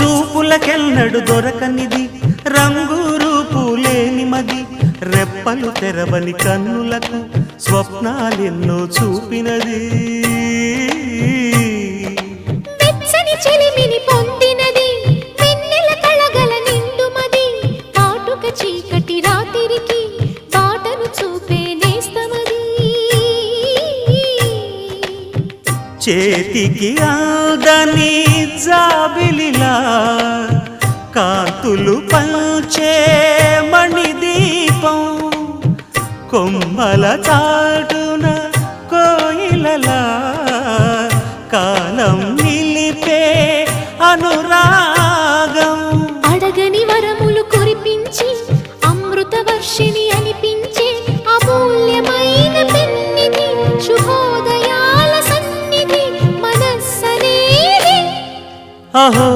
చూపులకెన్నడు దొరకనిది రంగు రూపు లేని మది రెప్పలు తెరవని కన్నులకు స్వప్నాలెన్నో చూపినది వెచ్చని చెలిమిని పొందినది వెన్నెల కళగల నిండుమది కాటుక చీకటి రాత్రికి బాటను చూపే నేస్తమది చేతికి ఆదని జాబిలిలా కాంతులు పంచే మణిదీపం కొమ్మల చాటున కోయిలలా కాలం నిలిపే అనురాగం అడగని వరములు కురిపించి అమృత వర్షిణి అనిపించే అమూల్యమైన పెన్నిధి శుభోదయాల సన్నిధి మనస్సనేది అహో